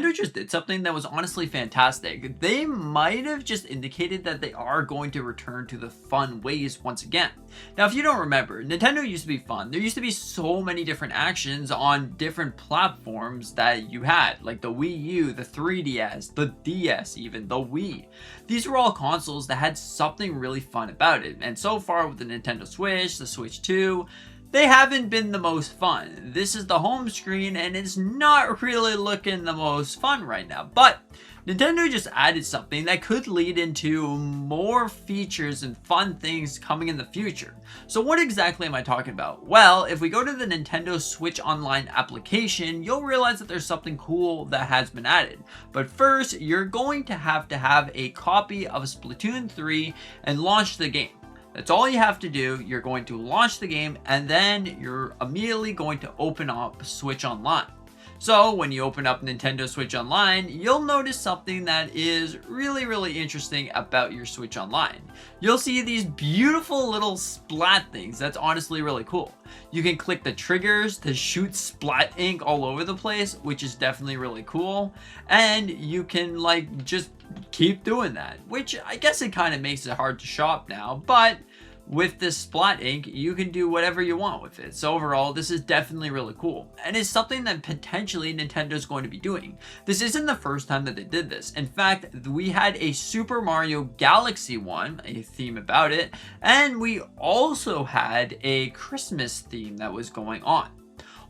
Nintendo just did something that was honestly fantastic. They might have just indicated that they are going to return to the fun ways once again. Now, if you don't remember, Nintendo used to be fun. There used to be so many different actions on different platforms that you had, like the Wii U, the 3DS, the DS even, the Wii. These were all consoles that had something really fun about it, and so far with the Nintendo Switch, the Switch 2, they haven't been the most fun. This is the home screen and it's not really looking the most fun right now. But Nintendo just added something that could lead into more features and fun things coming in the future. So what exactly am I talking about? Well, if we go to the Nintendo Switch Online application, you'll realize that there's something cool that has been added. But first, you're going to have a copy of Splatoon 3 and launch the game. That's all you have to do. You're going to launch the game and then you're immediately going to open up Switch Online. So when you open up Nintendo Switch Online, you'll notice something that is really interesting about your Switch Online. You'll see these beautiful little splat things. That's honestly really cool. You can click the triggers to shoot splat ink all over the place, which is definitely really cool. And you can like just keep doing that, which I guess it kind of makes it hard to shop now, but with this splat ink, you can do whatever you want with it. So overall, this is definitely really cool. And it's something that potentially Nintendo's going to be doing. This isn't the first time that they did this. In fact, we had a Super Mario Galaxy one, a theme about it, and we also had a Christmas theme that was going on.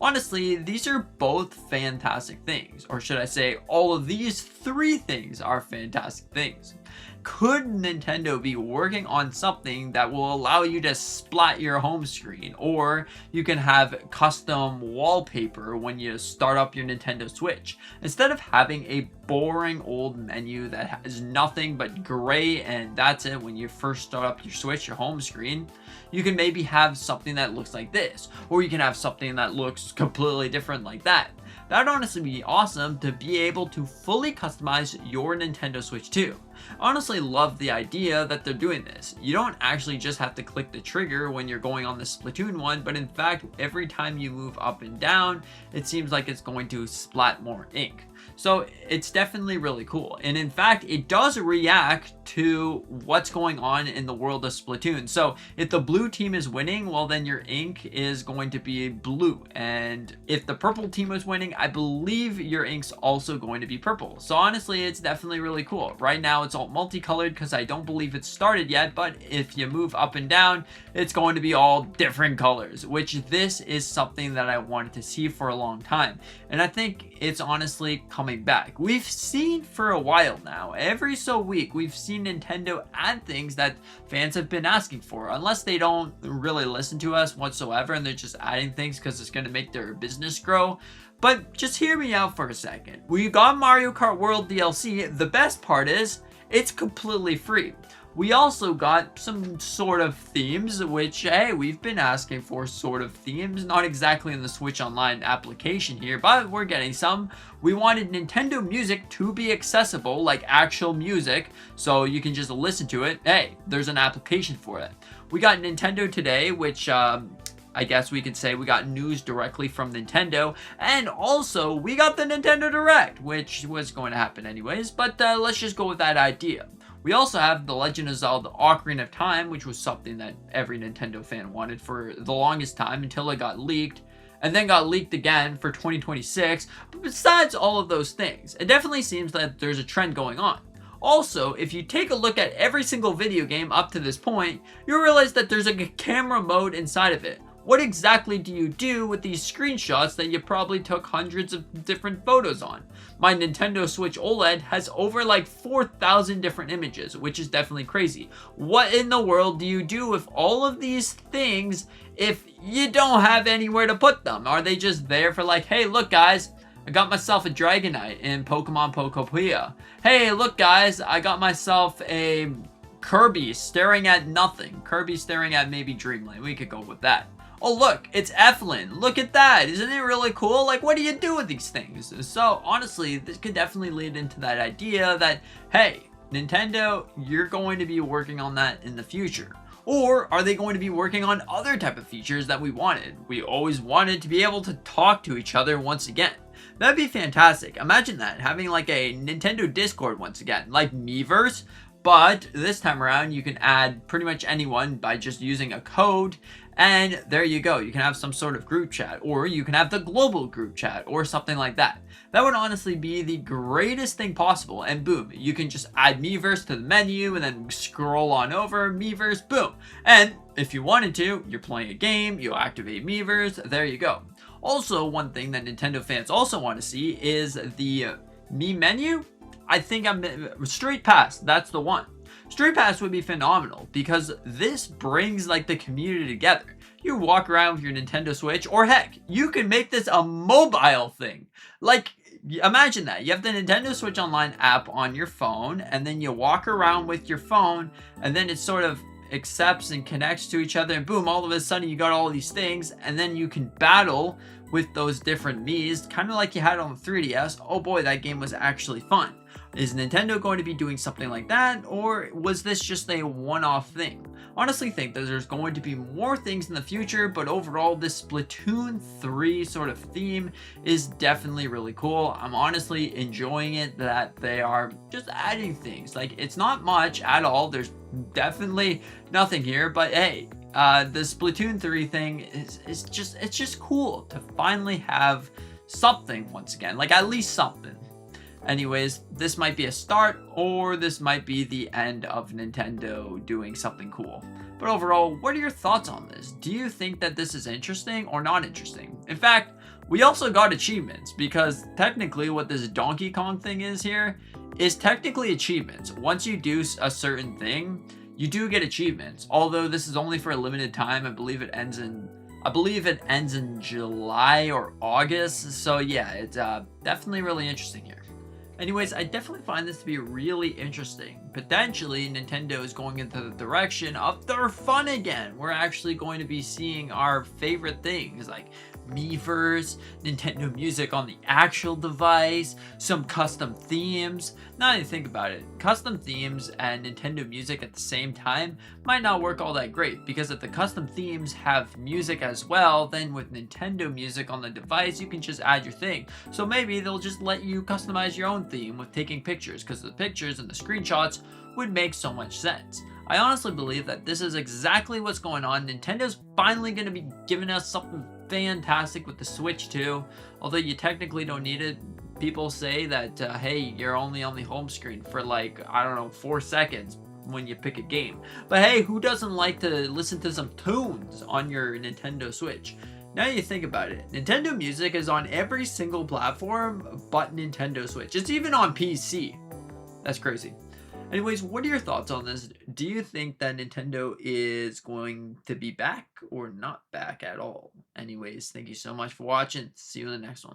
Honestly, these are both fantastic things, or should I say, all of these three things are fantastic things. Could Nintendo be working on something that will allow you to splat your home screen, or you can have custom wallpaper when you start up your Nintendo Switch? Instead of having a boring old menu that has nothing but gray and that's it when you first start up your Switch, your home screen, you can maybe have something that looks like this, or you can have something that looks completely different like that. That'd honestly be awesome to be able to fully customize your Nintendo Switch 2. I honestly love the idea that they're doing this. You don't actually just have to click the trigger when you're going on the Splatoon one, but in fact, every time you move up and down, it seems like it's going to splat more ink. So it's definitely really cool. And in fact, it does react to what's going on in the world of Splatoon. So if the blue team is winning, well then your ink is going to be blue. And if the purple team is winning, I believe your ink's also going to be purple. So honestly, it's definitely really cool. Right now it's all multicolored because I don't believe it's started yet, but if you move up and down, it's going to be all different colors, which this is something that I wanted to see for a long time. And I think it's honestly coming back. We've seen for a while now, every so week, we've seen Nintendo add things that fans have been asking for, unless they don't really listen to us whatsoever and they're just adding things because it's going to make their business grow. But just hear me out for a second. We got Mario Kart World DLC. The best part is it's completely free. We also got some sort of themes, which, hey, we've been asking for sort of themes. Not exactly in the Switch Online application here, but we're getting some. We wanted Nintendo music to be accessible, like actual music, so you can just listen to it. Hey, there's an application for it. We got Nintendo Today, which, I guess we could say we got news directly from Nintendo, and also we got the Nintendo Direct, which was going to happen anyways, but let's just go with that idea. We also have The Legend of Zelda Ocarina of Time, which was something that every Nintendo fan wanted for the longest time until it got leaked, and then got leaked again for 2026. But besides all of those things, it definitely seems that there's a trend going on. Also, if you take a look at every single video game up to this point, you'll realize that there's a camera mode inside of it. What exactly do you do with these screenshots that you probably took hundreds of different photos on? My Nintendo Switch OLED has over like 4,000 different images, which is definitely crazy. What in the world do you do with all of these things if you don't have anywhere to put them? Are they just there for like, hey, look guys, I got myself a Dragonite in Pokemon Pokopia. Hey, look guys, I got myself a Kirby staring at nothing. Kirby staring at maybe Dreamland. We could go with that. Oh look, it's Eflin. Look at that. Isn't it really cool? Like, what do you do with these things? So honestly, this could definitely lead into that idea that, hey, Nintendo, you're going to be working on that in the future. Or are they going to be working on other type of features that we wanted? We always wanted to be able to talk to each other once again. That'd be fantastic. Imagine that, having like a Nintendo Discord once again, like Miiverse, but this time around you can add pretty much anyone by just using a code, and there you go. You can have some sort of group chat, or you can have the global group chat, or something like that. That would honestly be the greatest thing possible, and boom, you can just add Miiverse to the menu and then scroll on over, Miiverse, boom. And if you wanted to, you're playing a game, you activate Miiverse, there you go. Also, one thing that Nintendo fans also want to see is the Mii menu. I think Street Pass, that's the one. Street Pass would be phenomenal because this brings like the community together. You walk around with your Nintendo Switch, or heck, you can make this a mobile thing. Like, imagine that. You have the Nintendo Switch Online app on your phone, and then you walk around with your phone, and then it sort of accepts and connects to each other, and boom, all of a sudden you got all these things, and then you can battle with those different Miis, kind of like you had on the 3DS. Oh boy, that game was actually fun. Is Nintendo going to be doing something like that, or was this just a one-off thing? Honestly think that there's going to be more things in the future, but overall this Splatoon 3 sort of theme is definitely really cool. I'm honestly enjoying it that they are just adding things. Like, it's not much at all. There's definitely nothing here, but hey, the Splatoon 3 thing is just cool to finally have something once again, like at least something. Anyways, this might be a start, or this might be the end of Nintendo doing something cool. But overall, what are your thoughts on this? Do you think that this is interesting or not interesting? In fact, we also got achievements, because technically what this Donkey Kong thing is here is technically achievements. Once you do a certain thing, you do get achievements. Although this is only for a limited time. I believe it ends in July or August. So yeah, it's definitely really interesting here. Anyways, I definitely find this to be really interesting. Potentially, Nintendo is going into the direction of their fun again. We're actually going to be seeing our favorite things like Miiverse, Nintendo Music on the actual device, some custom themes. Now that you think about it, custom themes and Nintendo Music at the same time might not work all that great, because if the custom themes have music as well, then with Nintendo Music on the device, you can just add your thing. So maybe they'll just let you customize your own theme with taking pictures, because the pictures and the screenshots would make so much sense. I honestly believe that this is exactly what's going on. Nintendo's finally going to be giving us something fantastic with the Switch 2. Although you technically don't need it. People say that, hey, you're only on the home screen for like, I don't know, 4 seconds when you pick a game. But hey, who doesn't like to listen to some tunes on your Nintendo Switch? Now you think about it, Nintendo Music is on every single platform but Nintendo Switch. It's even on PC. That's crazy. Anyways, what are your thoughts on this? Do you think that Nintendo is going to be back or not back at all? Anyways, thank you so much for watching. See you in the next one.